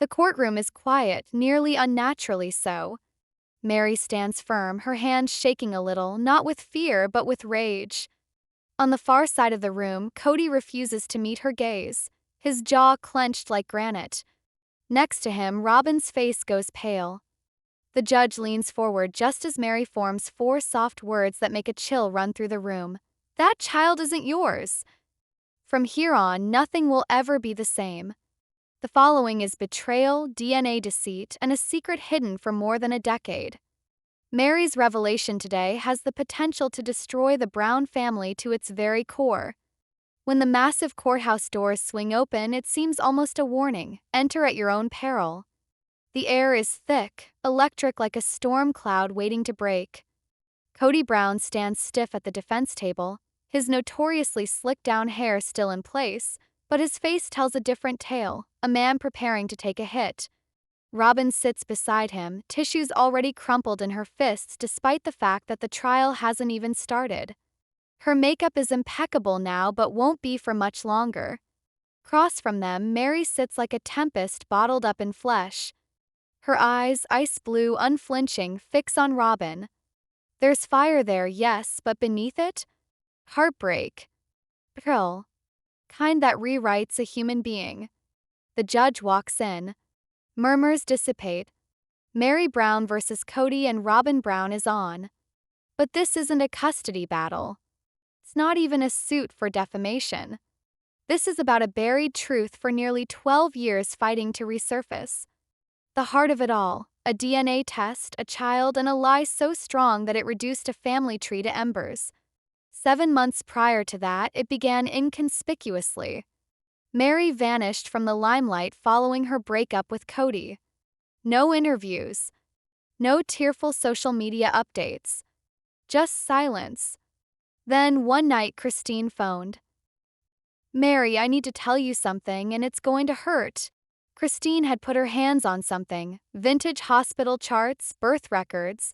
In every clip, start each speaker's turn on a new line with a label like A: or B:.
A: The courtroom is quiet, nearly unnaturally so. Mary stands firm, her hands shaking a little, not with fear but with rage. On the far side of the room, Cody refuses to meet her gaze, his jaw clenched like granite. Next to him, Robin's face goes pale. The judge leans forward just as Mary forms four soft words that make a chill run through the room. That child isn't yours. From here on, nothing will ever be the same. The following is betrayal, DNA deceit, and a secret hidden for more than a decade. Mary's revelation today has the potential to destroy the Brown family to its very core. When the massive courthouse doors swing open, it seems almost a warning. Enter at your own peril. The air is thick, electric like a storm cloud waiting to break. Cody Brown stands stiff at the defense table, his notoriously slicked-down hair still in place, but his face tells a different tale, a man preparing to take a hit. Robin sits beside him, tissues already crumpled in her fists despite the fact that the trial hasn't even started. Her makeup is impeccable now but won't be for much longer. Across from them, Mary sits like a tempest bottled up in flesh. Her eyes, ice blue, unflinching, fix on Robin. There's fire there, yes, but beneath it? Heartbreak. Betrayal. Kind that rewrites a human being. The judge walks in. Murmurs dissipate. Mary Brown versus Cody and Robin Brown is on. But this isn't a custody battle. It's not even a suit for defamation. This is about a buried truth for nearly 12 years fighting to resurface. The heart of it all, a DNA test, a child, and a lie so strong that it reduced a family tree to embers. 7 months prior to that, it began inconspicuously. Mary vanished from the limelight following her breakup with Cody. No interviews. No tearful social media updates. Just silence. Then, one night, Christine phoned. "Mary, I need to tell you something, and it's going to hurt." Christine had put her hands on something, vintage hospital charts, birth records,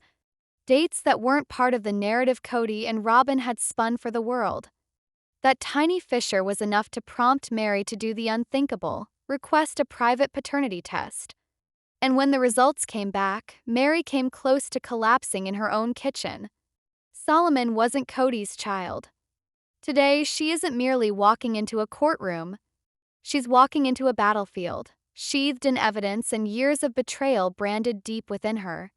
A: dates that weren't part of the narrative Cody and Robin had spun for the world. That tiny fissure was enough to prompt Mary to do the unthinkable, request a private paternity test. And when the results came back, Mary came close to collapsing in her own kitchen. Solomon wasn't Cody's child. Today, she isn't merely walking into a courtroom. She's walking into a battlefield, sheathed in evidence and years of betrayal branded deep within her.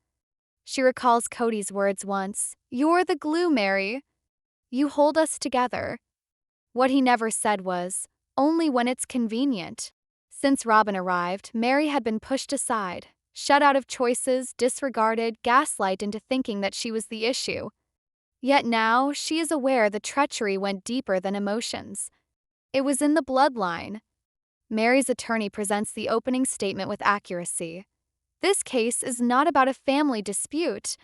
A: She recalls Cody's words once, "You're the glue, Mary. You hold us together." What he never said was, "Only when it's convenient." Since Robin arrived, Mary had been pushed aside, shut out of choices, disregarded, gaslighted into thinking that she was the issue. Yet now, she is aware the treachery went deeper than emotions. It was in the bloodline. Mary's attorney presents the opening statement with accuracy. This case is not about a family dispute.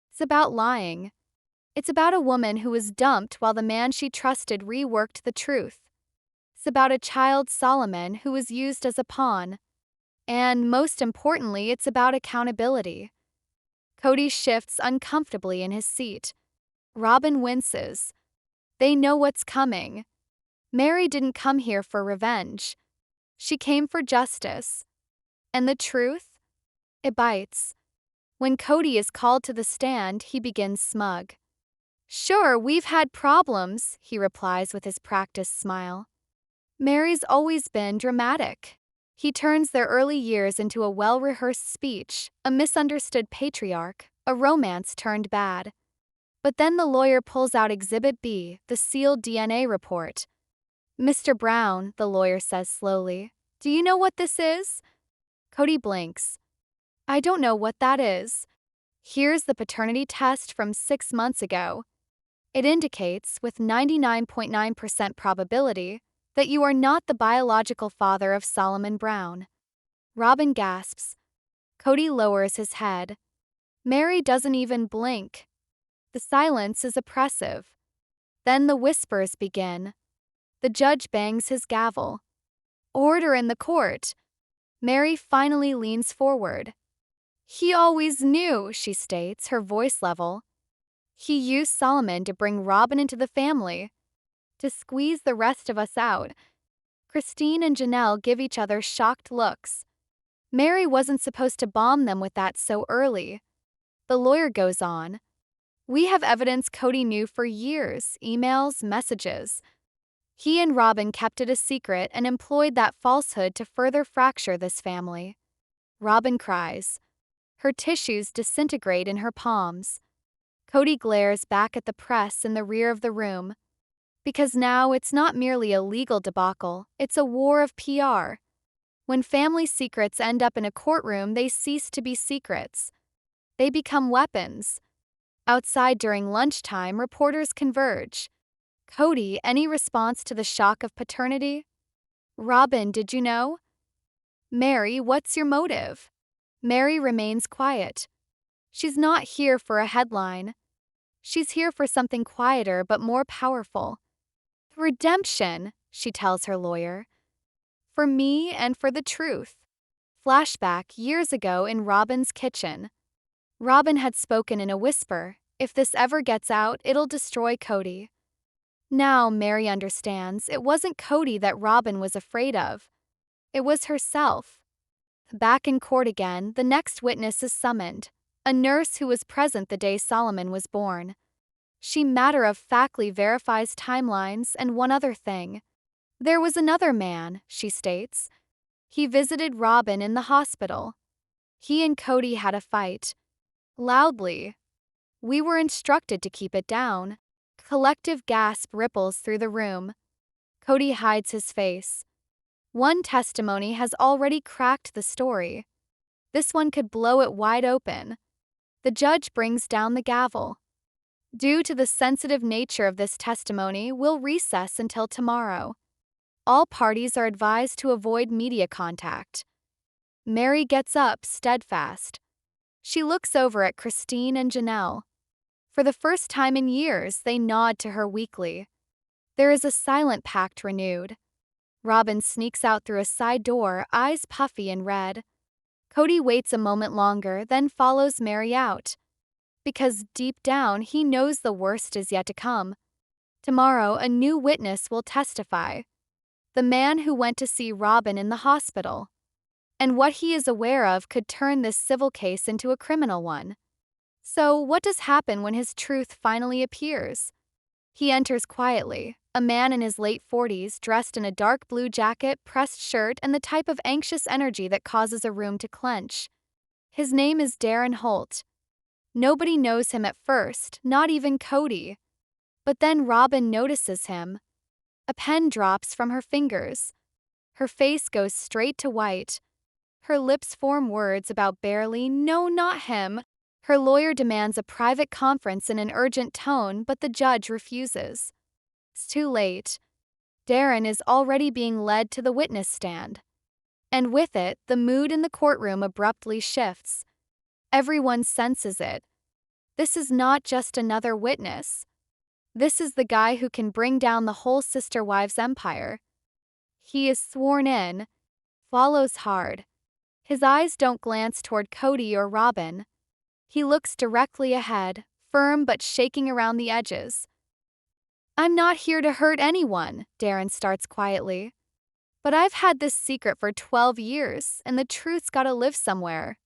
A: It's about lying. It's about a woman who was dumped while the man she trusted reworked the truth. It's about a child, Solomon, who was used as a pawn. And most importantly, it's about accountability. Cody shifts uncomfortably in his seat. Robin winces. They know what's coming. Mary didn't come here for revenge. She came for justice. And the truth? It bites. When Cody is called to the stand, he begins smug. "Sure, we've had problems," he replies with his practiced smile. Mary's always been dramatic. He turns their early years into a well-rehearsed speech, a misunderstood patriarch, a romance turned bad. But then the lawyer pulls out Exhibit B, the sealed DNA report. "Mr. Brown," the lawyer says slowly, "do you know what this is?" Cody blinks. "I don't know what that is." Here's the paternity test from 6 months ago. It indicates, with 99.9% probability, that you are not the biological father of Solomon Brown. Robin gasps. Cody lowers his head. Mary doesn't even blink. The silence is oppressive. Then the whispers begin. The judge bangs his gavel. "Order in the court." Mary finally leans forward. "He always knew," she states, her voice level. "He used Solomon to bring Robin into the family, to squeeze the rest of us out." Christine and Janelle give each other shocked looks. Mary wasn't supposed to bomb them with that so early. The lawyer goes on. We have evidence Cody knew for years, emails, messages. He and Robin kept it a secret and employed that falsehood to further fracture this family. Robin cries. Her tissues disintegrate in her palms. Cody glares back at the press in the rear of the room. Because now it's not merely a legal debacle, it's a war of PR. When family secrets end up in a courtroom, they cease to be secrets. They become weapons. Outside during lunchtime, reporters converge. Cody, any response to the shock of paternity? Robin, did you know? Mary, what's your motive? Mary remains quiet. She's not here for a headline. She's here for something quieter but more powerful. Redemption, she tells her lawyer. For me and for the truth. Flashback years ago in Robin's kitchen. Robin had spoken in a whisper, if this ever gets out, it'll destroy Cody. Now Mary understands it wasn't Cody that Robin was afraid of. It was herself. Back in court again, the next witness is summoned, a nurse who was present the day Solomon was born. She matter-of-factly verifies timelines and one other thing. There was another man, she states. He visited Robin in the hospital. He and Cody had a fight. Loudly. We were instructed to keep it down. Collective gasp ripples through the room. Cody hides his face. One testimony has already cracked the story. This one could blow it wide open. The judge brings down the gavel. Due to the sensitive nature of this testimony, we'll recess until tomorrow. All parties are advised to avoid media contact. Mary gets up, steadfast. She looks over at Christine and Janelle. For the first time in years, they nod to her weakly. There is a silent pact renewed. Robin sneaks out through a side door, eyes puffy and red. Cody waits a moment longer, then follows Mary out. Because deep down, he knows the worst is yet to come. Tomorrow, a new witness will testify. The man who went to see Robin in the hospital. And what he is aware of could turn this civil case into a criminal one. So, what does happen when his truth finally appears? He enters quietly, a man in his late 40s, dressed in a dark blue jacket, pressed shirt, and the type of anxious energy that causes a room to clench. His name is Darren Holt. Nobody knows him at first, not even Cody. But then Robin notices him. A pen drops from her fingers. Her face goes straight to white. Her lips form words about barely, no, not him. Her lawyer demands a private conference in an urgent tone, but the judge refuses. It's too late. Darren is already being led to the witness stand. And with it, the mood in the courtroom abruptly shifts. Everyone senses it. This is not just another witness. This is the guy who can bring down the whole sister wives' empire. He is sworn in, follows hard. His eyes don't glance toward Cody or Robin. He looks directly ahead, firm but shaking around the edges. I'm not here to hurt anyone, Darren starts quietly. But I've had this secret for 12 years, and the truth's gotta live somewhere.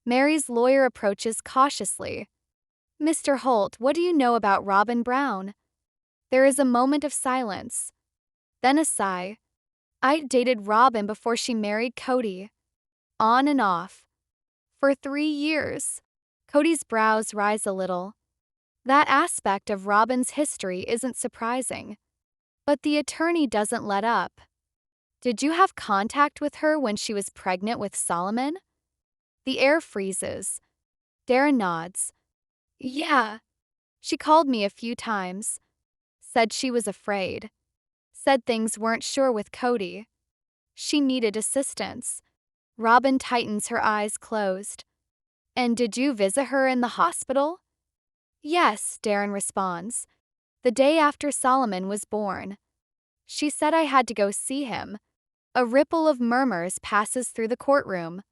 A: Mary's lawyer approaches cautiously. Mr. Holt, what do you know about Robin Brown? There is a moment of silence. Then a sigh. I dated Robin before she married Cody. On and off. For 3 years. Cody's brows rise a little. That aspect of Robin's history isn't surprising. But the attorney doesn't let up. Did you have contact with her when she was pregnant with Solomon? The air freezes. Darren nods. Yeah. She called me a few times. Said she was afraid. Said things weren't sure with Cody. She needed assistance. Robin tightens her eyes closed. And did you visit her in the hospital? Yes, Darren responds. The day after Solomon was born. She said I had to go see him. A ripple of murmurs passes through the courtroom.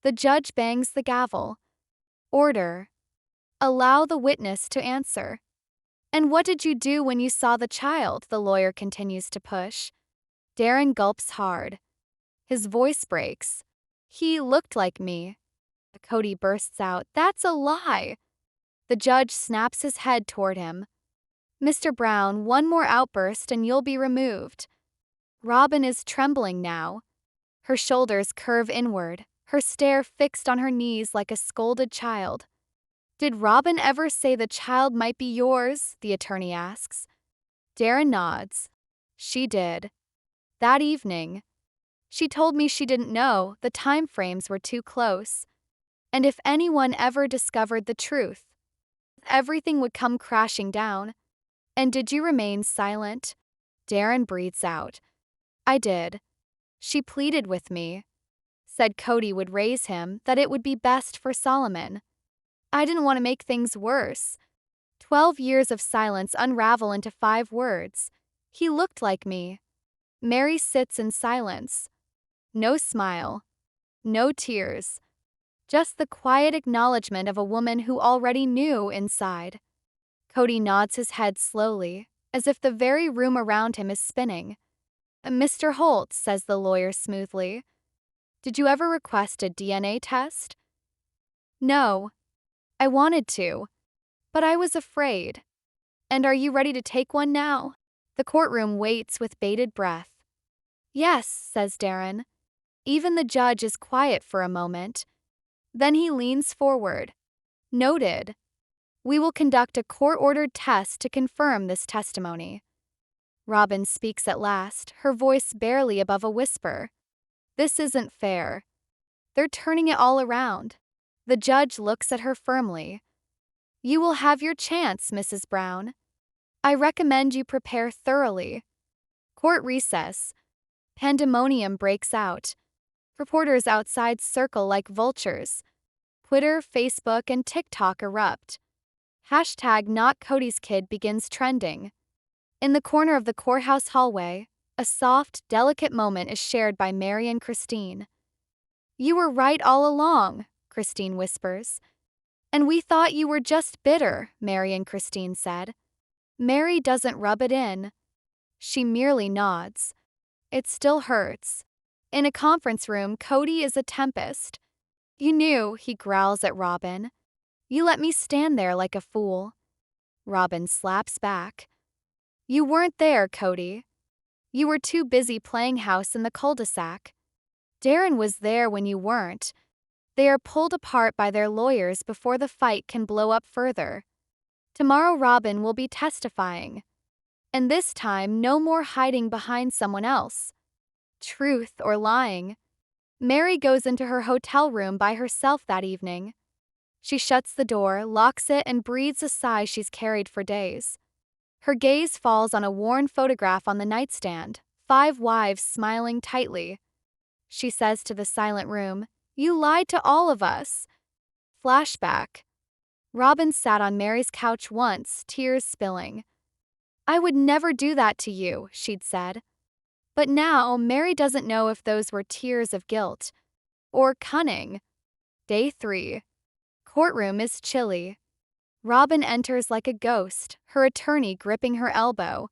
A: The judge bangs the gavel. Order. Allow the witness to answer. And what did you do when you saw the child? The lawyer continues to push. Darren gulps hard. His voice breaks. He looked like me. Cody bursts out, "That's a lie." The judge snaps his head toward him. "Mr. Brown, one more outburst and you'll be removed." Robin is trembling now. Her shoulders curve inward, her stare fixed on her knees like a scolded child. "Did Robin ever say the child might be yours?" the attorney asks. Darren nods. "She did. That evening. She told me she didn't know, the time frames were too close. And if anyone ever discovered the truth, everything would come crashing down." "And did you remain silent?" Darren breathes out. "I did. She pleaded with me. Said Cody would raise him, that it would be best for Solomon. I didn't want to make things worse. 12 years of silence unravel into 5 words. He looked like me." Mary sits in silence. No smile. No tears. Just the quiet acknowledgement of a woman who already knew inside. Cody nods his head slowly, as if the very room around him is spinning. "Mr. Holt," says the lawyer smoothly, "did you ever request a DNA test?" "No. I wanted to, but I was afraid." "And are you ready to take one now?" The courtroom waits with bated breath. "Yes," says Darren. Even the judge is quiet for a moment. Then he leans forward. "Noted. We will conduct a court-ordered test to confirm this testimony." Robin speaks at last, her voice barely above a whisper. "This isn't fair. They're turning it all around." The judge looks at her firmly. "You will have your chance, Mrs. Brown. I recommend you prepare thoroughly." Court recess. Pandemonium breaks out. Reporters outside circle like vultures. Twitter, Facebook, and TikTok erupt. Hashtag Not Cody's Kid begins trending. In the corner of the courthouse hallway, a soft, delicate moment is shared by Mary and Christine. "You were right all along," Christine whispers. "And we thought you were just bitter," Mary and Christine said. Mary doesn't rub it in. She merely nods. It still hurts. In a conference room, Cody is a tempest. "You knew," he growls at Robin. "You let me stand there like a fool." Robin slaps back. "You weren't there, Cody. You were too busy playing house in the cul-de-sac. Darren was there when you weren't. They are pulled apart by their lawyers before the fight can blow up further. Tomorrow Robin will be testifying. And this time, no more hiding behind someone else. Truth or lying." Mary goes into her hotel room by herself that evening. She shuts the door, locks it, and breathes a sigh she's carried for days. Her gaze falls on a worn photograph on the nightstand, 5 wives smiling tightly. She says to the silent room, "You lied to all of us." Flashback. Robin sat on Mary's couch once, tears spilling. "I would never do that to you," she'd said. But now, Mary doesn't know if those were tears of guilt or cunning. Day 3. Courtroom is chilly. Robin enters like a ghost, her attorney gripping her elbow.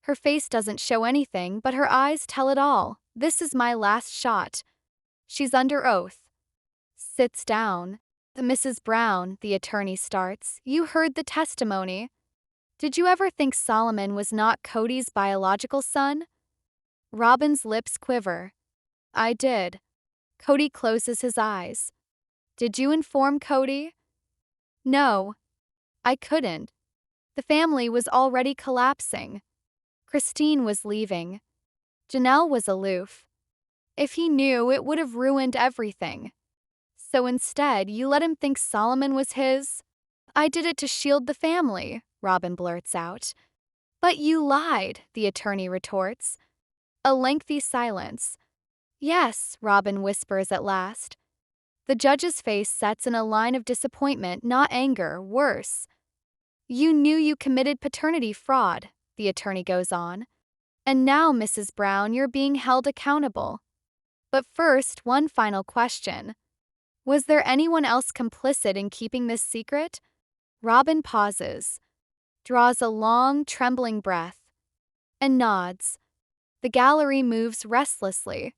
A: Her face doesn't show anything, but her eyes tell it all. "This is my last shot." She's under oath. Sits down. "Mrs. Brown," the attorney starts, "you heard the testimony. Did you ever think Solomon was not Cody's biological son?" Robin's lips quiver. "I did." Cody closes his eyes. "Did you inform Cody?" "No. I couldn't. The family was already collapsing. Christine was leaving. Janelle was aloof. If he knew, it would have ruined everything. So instead, you let him think Solomon was his?" "I did it to shield the family," Robin blurts out. "But you lied," the attorney retorts. A lengthy silence. "Yes," Robin whispers at last. The judge's face sets in a line of disappointment, not anger, worse. "You knew you committed paternity fraud," the attorney goes on. "And now, Mrs. Brown, you're being held accountable. But first, one final question. Was there anyone else complicit in keeping this secret?" Robin pauses, draws a long, trembling breath, and nods. The gallery moves restlessly.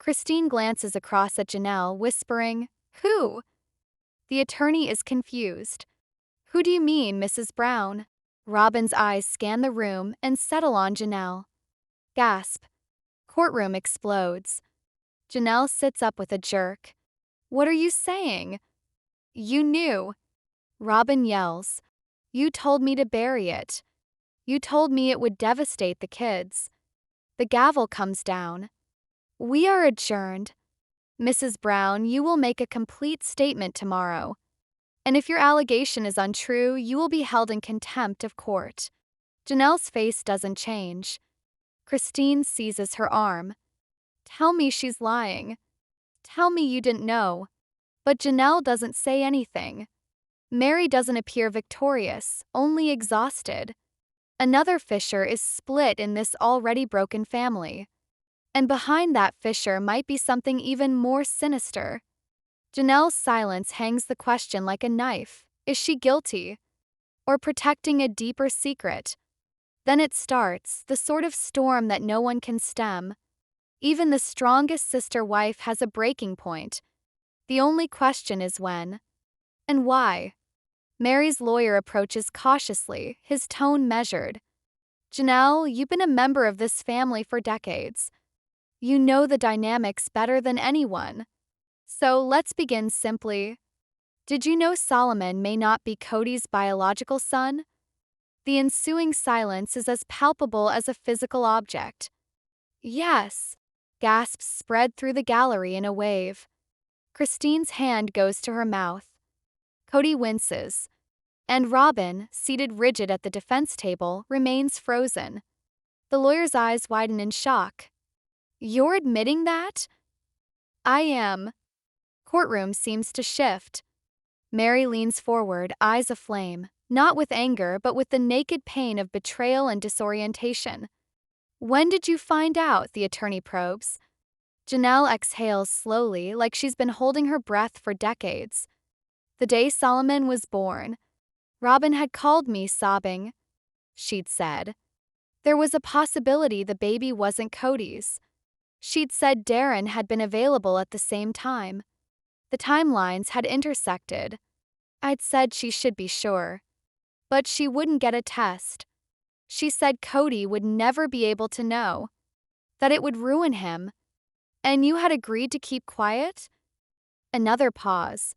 A: Christine glances across at Janelle, whispering, "Who?" The attorney is confused. "Who do you mean, Mrs. Brown?" Robin's eyes scan the room and settle on Janelle. Gasp. Courtroom explodes. Janelle sits up with a jerk. "What are you saying?" "You knew." Robin yells. "You told me to bury it. You told me it would devastate the kids." The gavel comes down. "We are adjourned. Mrs. Brown, you will make a complete statement tomorrow. And if your allegation is untrue, you will be held in contempt of court." Janelle's face doesn't change. Christine seizes her arm. "Tell me she's lying. Tell me you didn't know." But Janelle doesn't say anything. Mary doesn't appear victorious, only exhausted. Another fissure is split in this already broken family. And behind that fissure might be something even more sinister. Janelle's silence hangs the question like a knife. Is she guilty? Or protecting a deeper secret? Then it starts, the sort of storm that no one can stem. Even the strongest sister-wife has a breaking point. The only question is when. And why? Mary's lawyer approaches cautiously, his tone measured. "Janelle, you've been a member of this family for decades. You know the dynamics better than anyone. So let's begin simply. Did you know Solomon may not be Cody's biological son?" The ensuing silence is as palpable as a physical object. "Yes." Gasps spread through the gallery in a wave. Christine's hand goes to her mouth. Cody winces. And Robin, seated rigid at the defense table, remains frozen. The lawyer's eyes widen in shock. "You're admitting that?" "I am." Courtroom seems to shift. Mary leans forward, eyes aflame, not with anger but with the naked pain of betrayal and disorientation. "When did you find out?" the attorney probes. Janelle exhales slowly, like she's been holding her breath for decades. "The day Solomon was born. Robin had called me, sobbing," she'd said. There was a possibility the baby wasn't Cody's. She'd said Darren had been available at the same time. The timelines had intersected. I'd said she should be sure. But she wouldn't get a test. She said Cody would never be able to know. That it would ruin him. "And you had agreed to keep quiet?" Another pause.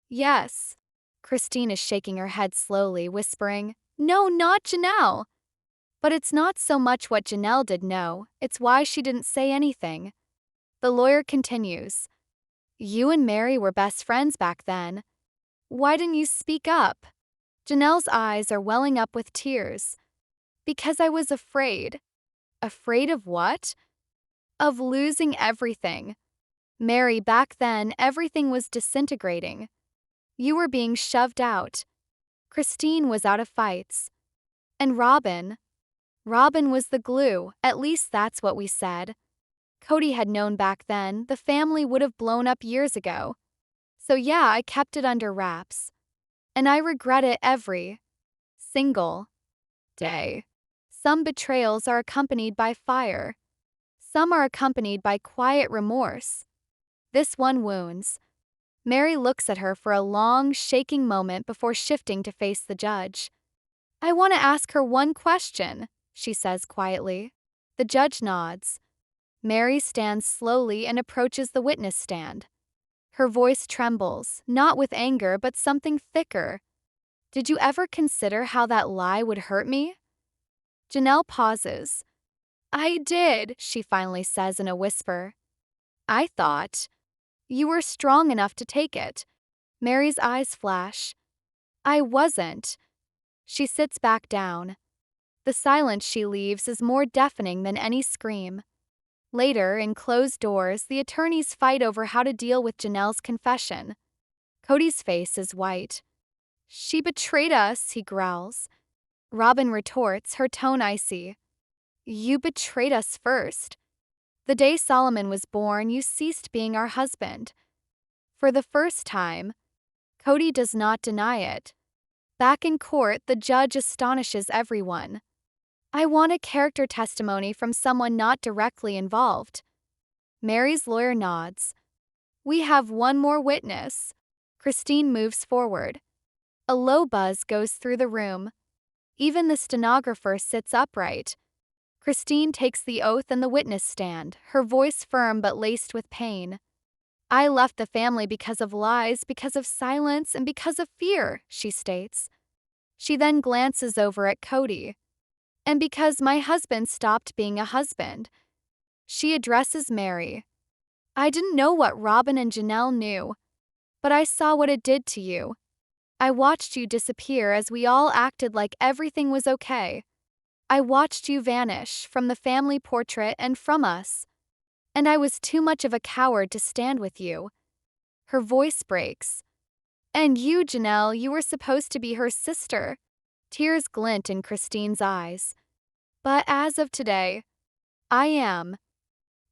A: "Yes." Christine is shaking her head slowly, whispering, "No, not Janelle." But it's not so much what Janelle did know, it's why she didn't say anything. The lawyer continues. "You and Mary were best friends back then. Why didn't you speak up?" Janelle's eyes are welling up with tears. "Because I was afraid." "Afraid of what?" "Of losing everything. Mary, back then, everything was disintegrating. You were being shoved out. Christine was out of fights. And Robin was the glue, at least that's what we said. Cody had known back then, the family would have blown up years ago. So yeah, I kept it under wraps. And I regret it every single day. Some betrayals are accompanied by fire. Some are accompanied by quiet remorse. This one wounds." Mary looks at her for a long, shaking moment before shifting to face the judge. "I want to ask her one question," she says quietly. The judge nods. Mary stands slowly and approaches the witness stand. Her voice trembles, not with anger but something thicker. "Did you ever consider how that lie would hurt me?" Janelle pauses. "I did," she finally says in a whisper. "I thought you were strong enough to take it." Mary's eyes flash. "I wasn't." She sits back down. The silence she leaves is more deafening than any scream. Later, in closed doors, the attorneys fight over how to deal with Janelle's confession. Cody's face is white. "She betrayed us," he growls. Robin retorts, her tone icy. "You betrayed us first. The day Solomon was born, you ceased being our husband." For the first time, Cody does not deny it. Back in court, the judge astonishes everyone. "I want a character testimony from someone not directly involved." Mary's lawyer nods. We have one more witness. Christine moves forward. A low buzz goes through the room. Even the stenographer sits upright. Christine takes the oath and the witness stand, her voice firm but laced with pain. I left the family because of lies, because of silence, and because of fear, she states. She then glances over at Cody. And because my husband stopped being a husband. She addresses Mary. I didn't know what Robin and Janelle knew, but I saw what it did to you. I watched you disappear as we all acted like everything was okay. I watched you vanish from the family portrait and from us. And I was too much of a coward to stand with you. Her voice breaks. And you, Janelle, you were supposed to be her sister. Tears glint in Christine's eyes. But as of today, I am.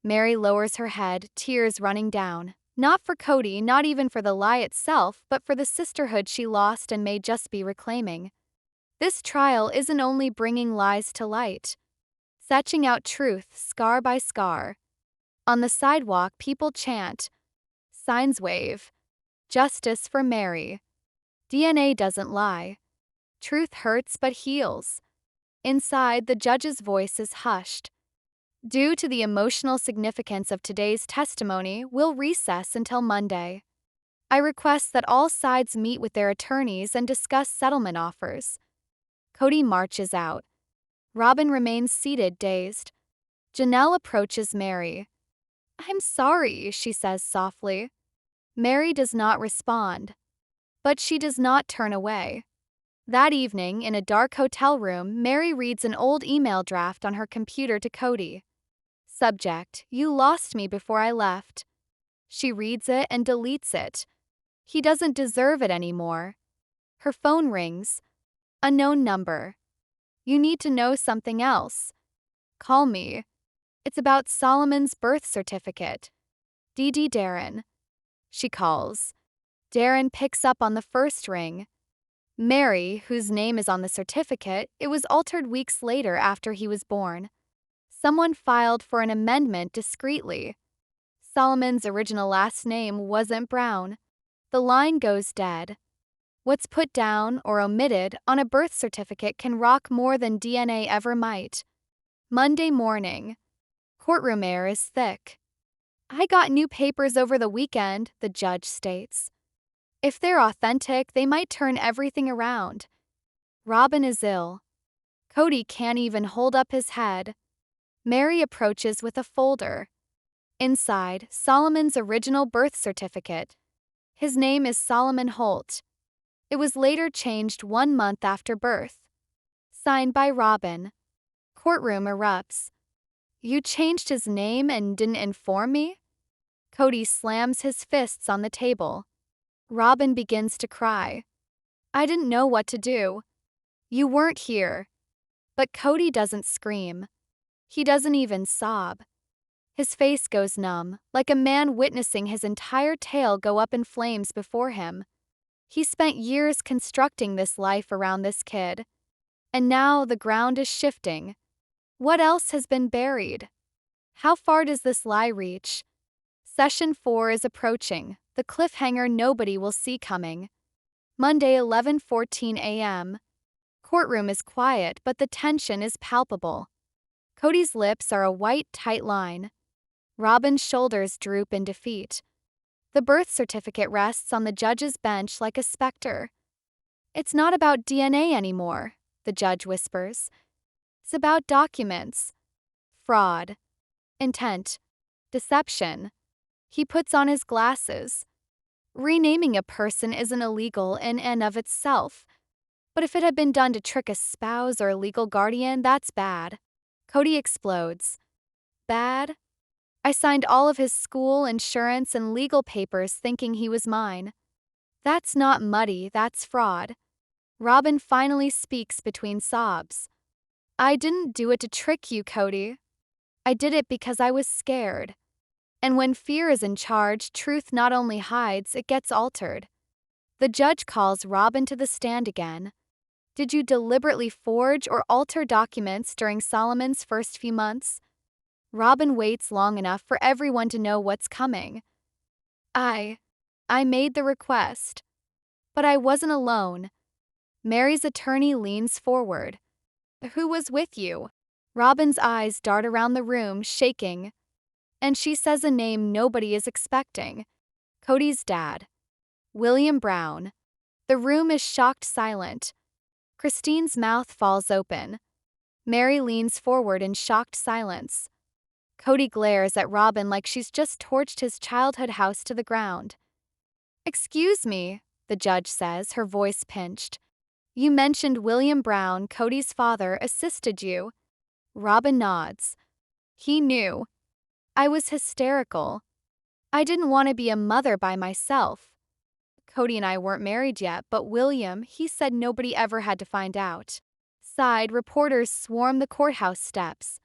A: Mary lowers her head, tears running down. Not for Cody, not even for the lie itself, but for the sisterhood she lost and may just be reclaiming. This trial isn't only bringing lies to light, setching out truth scar by scar. On the sidewalk, people chant, signs wave, justice for Mary. DNA doesn't lie. Truth hurts but heals. Inside, the judge's voice is hushed. Due to the emotional significance of today's testimony, we'll recess until Monday. I request that all sides meet with their attorneys and discuss settlement offers. Cody marches out. Robin remains seated, dazed. Janelle approaches Mary. I'm sorry, she says softly. Mary does not respond. But she does not turn away. That evening, in a dark hotel room, Mary reads an old email draft on her computer to Cody. Subject, you lost me before I left. She reads it and deletes it. He doesn't deserve it anymore. Her phone rings. Unknown number. You need to know something else. Call me. It's about Solomon's birth certificate. D.D. Darren. She calls. Darren picks up on the first ring. Mary, whose name is on the certificate, it was altered weeks later after he was born. Someone filed for an amendment discreetly. Solomon's original last name wasn't Brown. The line goes dead. What's put down or omitted on a birth certificate can rock more than DNA ever might. Monday morning. Courtroom air is thick. I got new papers over the weekend, the judge states. If they're authentic, they might turn everything around. Robin is ill. Cody can't even hold up his head. Mary approaches with a folder. Inside, Solomon's original birth certificate. His name is Solomon Holt. It was later changed 1 month after birth. Signed by Robin. Courtroom erupts. You changed his name and didn't inform me? Cody slams his fists on the table. Robin begins to cry. I didn't know what to do. You weren't here. But Cody doesn't scream. He doesn't even sob. His face goes numb, like a man witnessing his entire tale go up in flames before him. He spent years constructing this life around this kid. And now the ground is shifting. What else has been buried? How far does this lie reach? Session 4 is approaching, the cliffhanger nobody will see coming. Monday, 11:14 a.m. Courtroom is quiet, but the tension is palpable. Cody's lips are a white, tight line. Robin's shoulders droop in defeat. The birth certificate rests on the judge's bench like a specter. It's not about DNA anymore, the judge whispers. It's about documents. Fraud. Intent. Deception. He puts on his glasses. Renaming a person isn't illegal in and of itself. But if it had been done to trick a spouse or a legal guardian, that's bad. Cody explodes. Bad? I signed all of his school, insurance, and legal papers thinking he was mine. That's not muddy, that's fraud. Robin finally speaks between sobs. I didn't do it to trick you, Cody. I did it because I was scared. And when fear is in charge, truth not only hides, it gets altered. The judge calls Robin to the stand again. Did you deliberately forge or alter documents during Solomon's first few months? Robin waits long enough for everyone to know what's coming. I made the request. But I wasn't alone. Mary's attorney leans forward. Who was with you? Robin's eyes dart around the room, shaking. And she says a name nobody is expecting. Cody's dad. William Brown. The room is shocked silent. Christine's mouth falls open. Mary leans forward in shocked silence. Cody glares at Robin like she's just torched his childhood house to the ground. Excuse me, the judge says, her voice pinched. You mentioned William Brown, Cody's father, assisted you. Robin nods. He knew. I was hysterical. I didn't want to be a mother by myself. Cody and I weren't married yet, but William, he said nobody ever had to find out. Outside, reporters swarm the courthouse steps.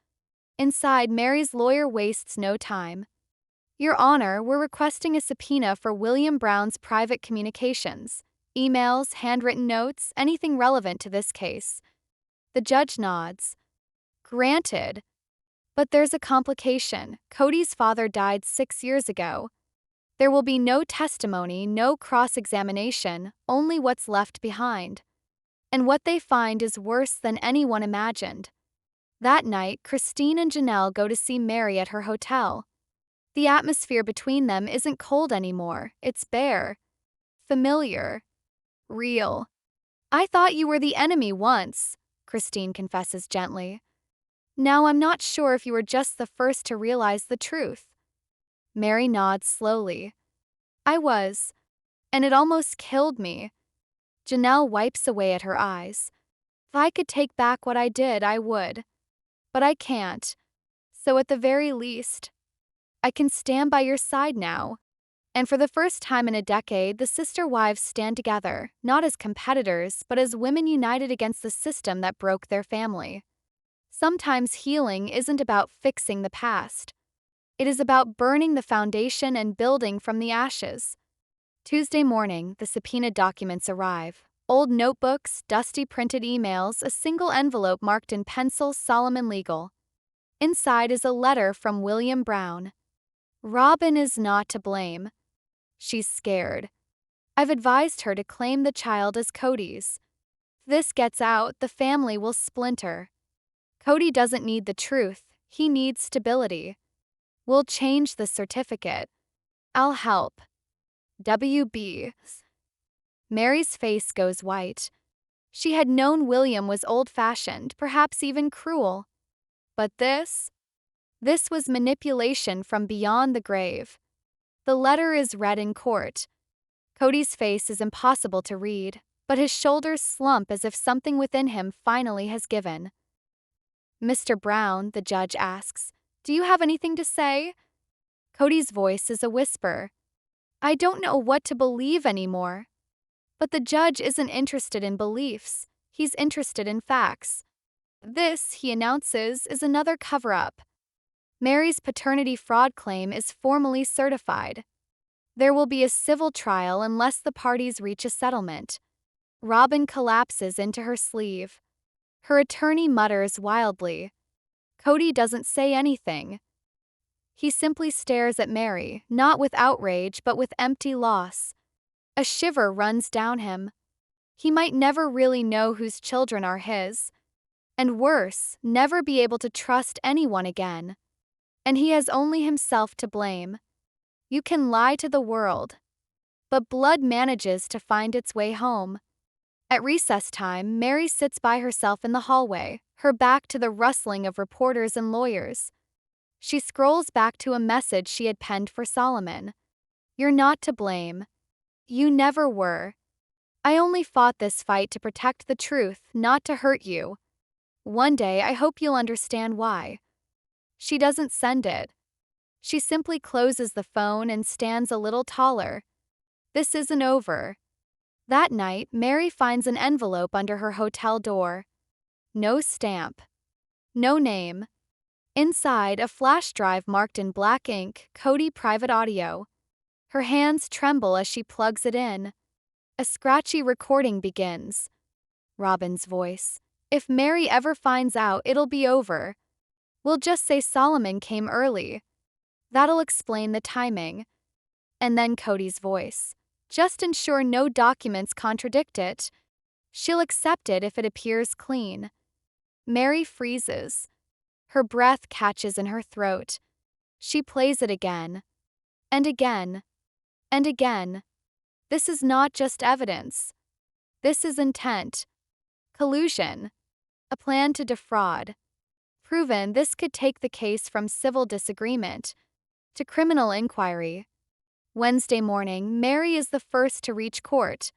A: Inside, Mary's lawyer wastes no time. Your Honor, we're requesting a subpoena for William Brown's private communications, emails, handwritten notes, anything relevant to this case. The judge nods. Granted. But there's a complication. Cody's father died 6 years ago. There will be no testimony, no cross-examination, only what's left behind. And what they find is worse than anyone imagined. That night, Christine and Janelle go to see Mary at her hotel. The atmosphere between them isn't cold anymore, it's bare. Familiar. Real. I thought you were the enemy once, Christine confesses gently. Now I'm not sure if you were just the first to realize the truth. Mary nods slowly. I was. And it almost killed me. Janelle wipes away at her eyes. If I could take back what I did, I would. But I can't. So at the very least, I can stand by your side now. And for the first time in a decade, the sister wives stand together, not as competitors, but as women united against the system that broke their family. Sometimes healing isn't about fixing the past. It is about burning the foundation and building from the ashes. Tuesday morning, the subpoena documents arrive. Old notebooks, dusty printed emails, a single envelope marked in pencil Solomon Legal. Inside is a letter from William Brown. Robin is not to blame. She's scared. I've advised her to claim the child as Cody's. If this gets out, the family will splinter. Cody doesn't need the truth, he needs stability. We'll change the certificate. I'll help. WB. Mary's face goes white. She had known William was old-fashioned, perhaps even cruel. But this was manipulation from beyond the grave. The letter is read in court. Cody's face is impossible to read, but his shoulders slump as if something within him finally has given. Mr. Brown, the judge asks, do you have anything to say? Cody's voice is a whisper. I don't know what to believe anymore. But the judge isn't interested in beliefs. He's interested in facts. This, he announces, is another cover-up. Mary's paternity fraud claim is formally certified. There will be a civil trial unless the parties reach a settlement. Robin collapses into her sleeve. Her attorney mutters wildly. Cody doesn't say anything. He simply stares at Mary, not with outrage but with empty loss. A shiver runs down him. He might never really know whose children are his. And worse, never be able to trust anyone again. And he has only himself to blame. You can lie to the world, but blood manages to find its way home. At recess time, Mary sits by herself in the hallway, her back to the rustling of reporters and lawyers. She scrolls back to a message she had penned for Solomon. You're not to blame. You never were. I only fought this fight to protect the truth, not to hurt you. One day, I hope you'll understand why. She doesn't send it. She simply closes the phone and stands a little taller. This isn't over. That night, Mary finds an envelope under her hotel door. No stamp. No name. Inside, a flash drive marked in black ink, Cody Private Audio. Her hands tremble as she plugs it in. A scratchy recording begins. Robin's voice. If Mary ever finds out, it'll be over. We'll just say Solomon came early. That'll explain the timing. And then Cody's voice. Just ensure no documents contradict it. She'll accept it if it appears clean. Mary freezes. Her breath catches in her throat. She plays it again. And again. And again. This is not just evidence. This is intent. Collusion. A plan to defraud. Proven, this could take the case from civil disagreement to criminal inquiry. Wednesday morning, Mary is the first to reach court.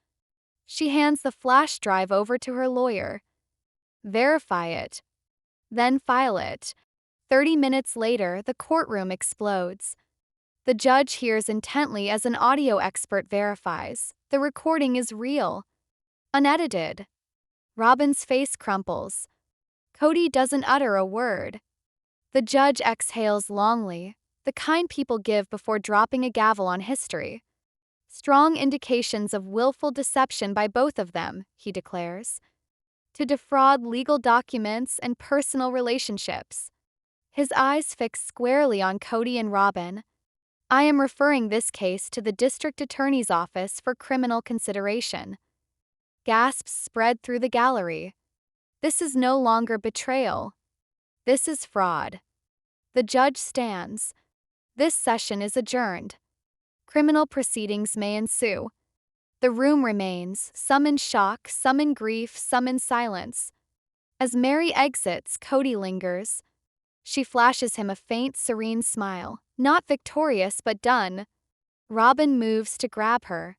A: She hands the flash drive over to her lawyer. Verify it. Then file it. 30 minutes later, the courtroom explodes. The judge hears intently as an audio expert verifies. The recording is real. Unedited. Robin's face crumples. Cody doesn't utter a word. The judge exhales longly, the kind people give before dropping a gavel on history. Strong indications of willful deception by both of them, he declares, to defraud legal documents and personal relationships. His eyes fix squarely on Cody and Robin. I am referring this case to the district attorney's office for criminal consideration. Gasps spread through the gallery. This is no longer betrayal. This is fraud. The judge stands. This session is adjourned. Criminal proceedings may ensue. The room remains, some in shock, some in grief, some in silence. As Mary exits, Cody lingers. She flashes him a faint, serene smile, not victorious but done. Robin moves to grab her.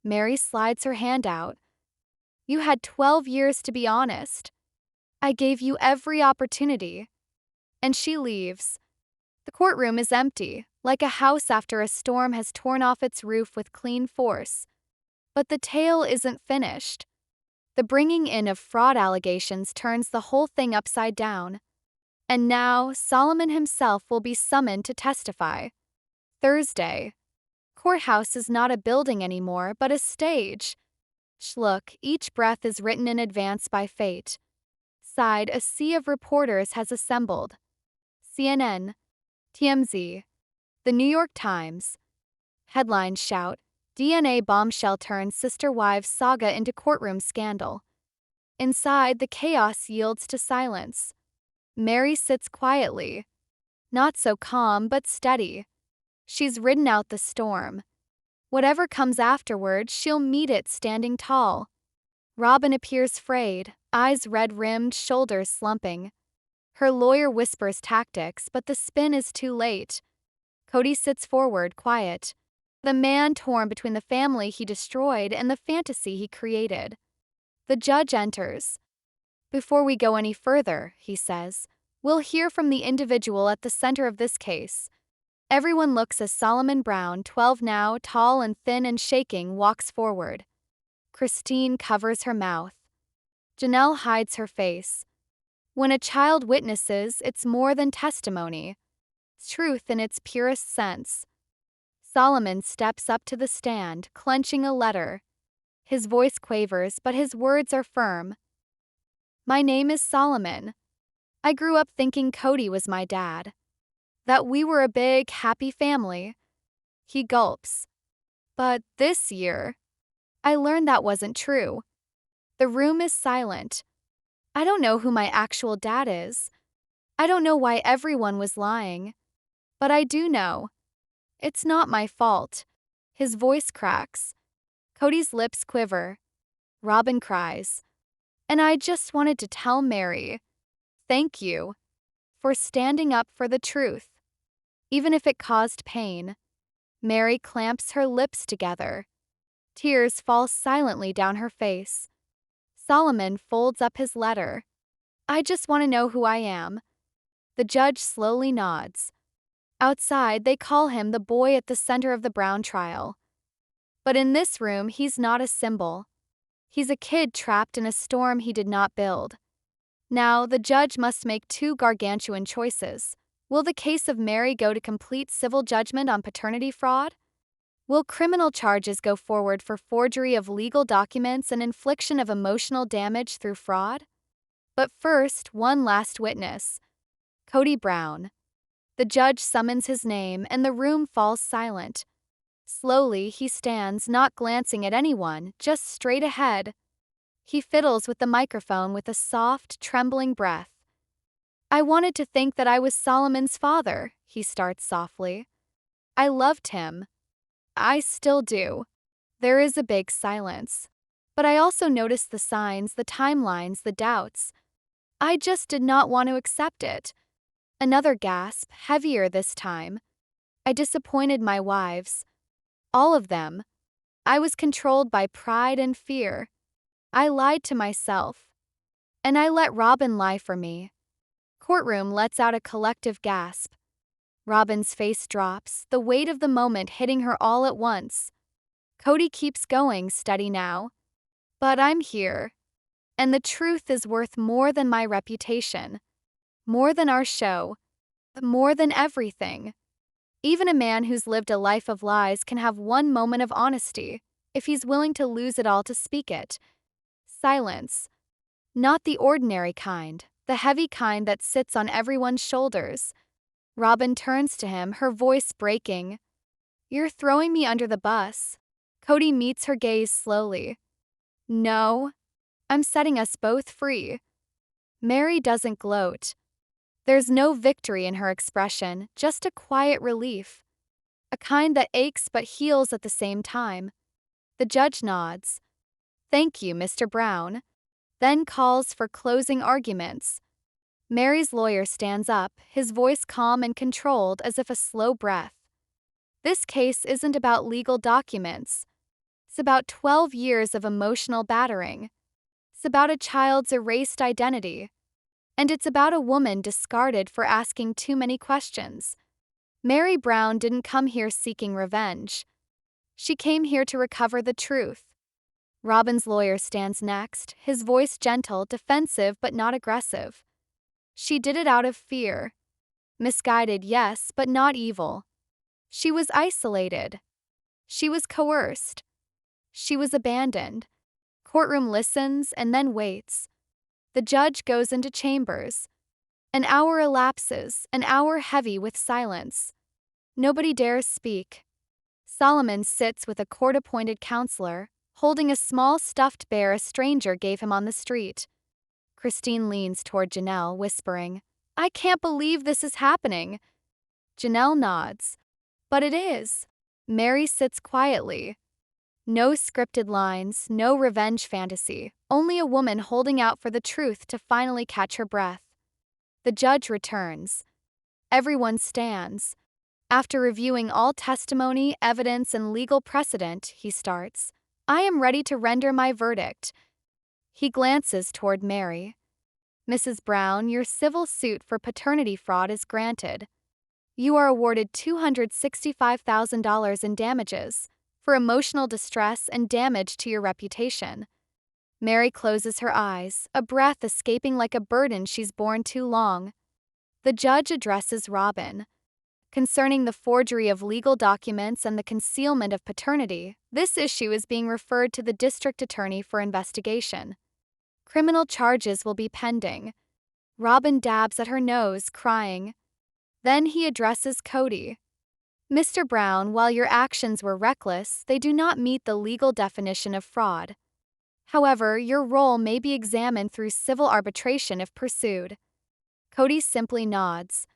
A: Mary slides her hand out. You had 12 years to be honest. I gave you every opportunity. And she leaves. The courtroom is empty, like a house after a storm has torn off its roof with clean force. But the tale isn't finished. The bringing in of fraud allegations turns the whole thing upside down. And now, Solomon himself will be summoned to testify. Thursday. Courthouse is not a building anymore, but a stage. Look, each breath is written in advance by fate. Side, a sea of reporters has assembled. CNN, TMZ, The New York Times. Headlines shout, DNA bombshell turns sister wives saga into courtroom scandal. Inside, the chaos yields to silence. Mary sits quietly. Not so calm, but steady. She's ridden out the storm. Whatever comes afterward, she'll meet it standing tall. Robin appears frayed, eyes red-rimmed, shoulders slumping. Her lawyer whispers tactics, but the spin is too late. Cody sits forward, quiet. The man torn between the family he destroyed and the fantasy he created. The judge enters. Before we go any further, he says, we'll hear from the individual at the center of this case. Everyone looks as Solomon Brown, 12 now, tall and thin and shaking, walks forward. Christine covers her mouth. Janelle hides her face. When a child witnesses, it's more than testimony. Truth in its purest sense. Solomon steps up to the stand, clenching a letter. His voice quavers, but his words are firm. My name is Solomon. I grew up thinking Cody was my dad. That we were a big, happy family. He gulps. But this year, I learned that wasn't true. The room is silent. I don't know who my actual dad is. I don't know why everyone was lying. But I do know. It's not my fault. His voice cracks. Cody's lips quiver. Robin cries. And I just wanted to tell Mary, thank you for standing up for the truth. Even if it caused pain. Mary clamps her lips together. Tears fall silently down her face. Solomon folds up his letter. I just want to know who I am. The judge slowly nods. Outside, they call him the boy at the center of the Brown trial. But in this room, he's not a symbol. He's a kid trapped in a storm he did not build. Now, the judge must make two gargantuan choices. Will the case of Mary go to complete civil judgment on paternity fraud? Will criminal charges go forward for forgery of legal documents and infliction of emotional damage through fraud? But first, one last witness. Cody Brown. The judge summons his name and the room falls silent. Slowly, he stands, not glancing at anyone, just straight ahead. He fiddles with the microphone with a soft, trembling breath. "I wanted to think that I was Solomon's father," he starts softly. "I loved him. I still do." There is a big silence. But I also noticed the signs, the timelines, the doubts. I just did not want to accept it. Another gasp, heavier this time. I disappointed my wives. All of them. I was controlled by pride and fear. I lied to myself. And I let Robin lie for me. Courtroom lets out a collective gasp. Robin's face drops, the weight of the moment hitting her all at once. Cody keeps going, steady now. "But I'm here. And the truth is worth more than my reputation. More than our show. More than everything." Even a man who's lived a life of lies can have one moment of honesty, if he's willing to lose it all to speak it. Silence. Not the ordinary kind, the heavy kind that sits on everyone's shoulders. Robin turns to him, her voice breaking. "You're throwing me under the bus." Cody meets her gaze slowly. "No. I'm setting us both free." Mary doesn't gloat. There's no victory in her expression, just a quiet relief. A kind that aches but heals at the same time. The judge nods. "Thank you, Mr. Brown." Then calls for closing arguments. Mary's lawyer stands up, his voice calm and controlled as if a slow breath. "This case isn't about legal documents. It's about 12 years of emotional battering. It's about a child's erased identity. And it's about a woman discarded for asking too many questions. Mary Brown didn't come here seeking revenge. She came here to recover the truth." Robin's lawyer stands next, his voice gentle, defensive but not aggressive. "She did it out of fear. Misguided, yes, but not evil. She was isolated. She was coerced. She was abandoned." Courtroom listens and then waits. The judge goes into chambers. An hour elapses, an hour heavy with silence. Nobody dares speak. Solomon sits with a court-appointed counselor, holding a small stuffed bear a stranger gave him on the street. Christine leans toward Janelle, whispering, "I can't believe this is happening." Janelle nods. "But it is." Mary sits quietly. No scripted lines, no revenge fantasy, only a woman holding out for the truth to finally catch her breath. The judge returns. Everyone stands. After reviewing all testimony, evidence, and legal precedent, he starts, "I am ready to render my verdict." He glances toward Mary. "Mrs. Brown, your civil suit for paternity fraud is granted. You are awarded $265,000 in damages for emotional distress and damage to your reputation." Mary closes her eyes, a breath escaping like a burden she's borne too long. The judge addresses Robin. "Concerning the forgery of legal documents and the concealment of paternity, this issue is being referred to the district attorney for investigation. Criminal charges will be pending." Robin dabs at her nose, crying. Then he addresses Cody. "Mr. Brown, while your actions were reckless, they do not meet the legal definition of fraud. However, your role may be examined through civil arbitration if pursued." Cody simply nods.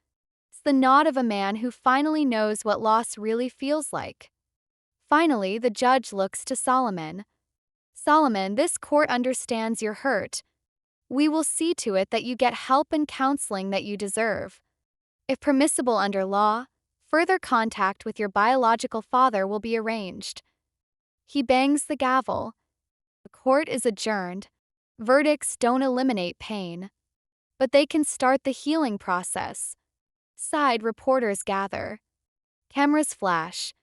A: It's the nod of a man who finally knows what loss really feels like. Finally, the judge looks to Solomon. "Solomon, this court understands your hurt. We will see to it that you get help and counseling that you deserve. If permissible under law, further contact with your biological father will be arranged." He bangs the gavel. The court is adjourned. Verdicts don't eliminate pain, but they can start the healing process. Side reporters gather. Cameras flash.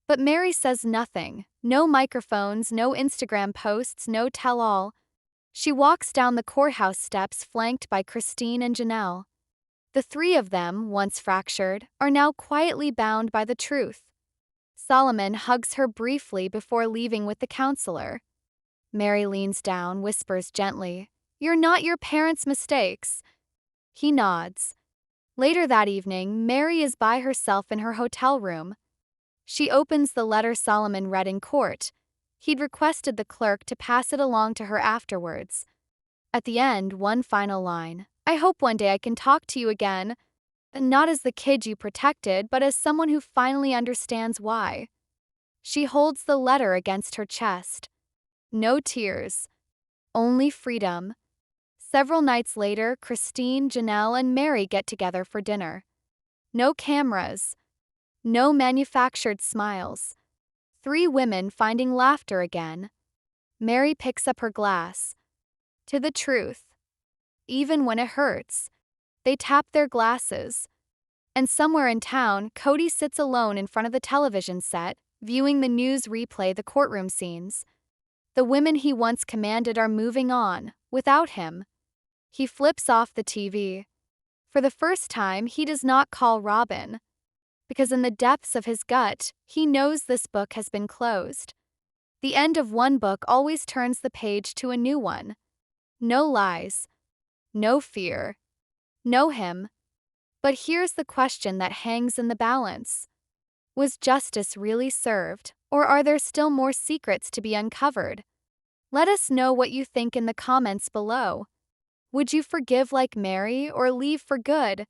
A: But Mary says nothing. No microphones, no Instagram posts, no tell-all. She walks down the courthouse steps flanked by Christine and Janelle. The three of them, once fractured, are now quietly bound by the truth. Solomon hugs her briefly before leaving with the counselor. Mary leans down, whispers gently, "You're not your parents' mistakes." He nods. Later that evening, Mary is by herself in her hotel room. She opens the letter Solomon read in court. He'd requested the clerk to pass it along to her afterwards. At the end, one final line. "I hope one day I can talk to you again. Not as the kid you protected, but as someone who finally understands why." She holds the letter against her chest. No tears. Only freedom. Several nights later, Christine, Janelle, and Mary get together for dinner. No cameras. No manufactured smiles. 3 women finding laughter again. Mary picks up her glass. To the truth. Even when it hurts. They tap their glasses. And somewhere in town, Cody sits alone in front of the television set, viewing the news replay the courtroom scenes. The women he once commanded are moving on, without him. He flips off the TV. For the first time, he does not call Robin. Because in the depths of his gut, he knows this book has been closed. The end of one book always turns the page to a new one. No lies. No fear. No him. But here's the question that hangs in the balance. Was justice really served, or are there still more secrets to be uncovered? Let us know what you think in the comments below. Would you forgive like Mary or leave for good?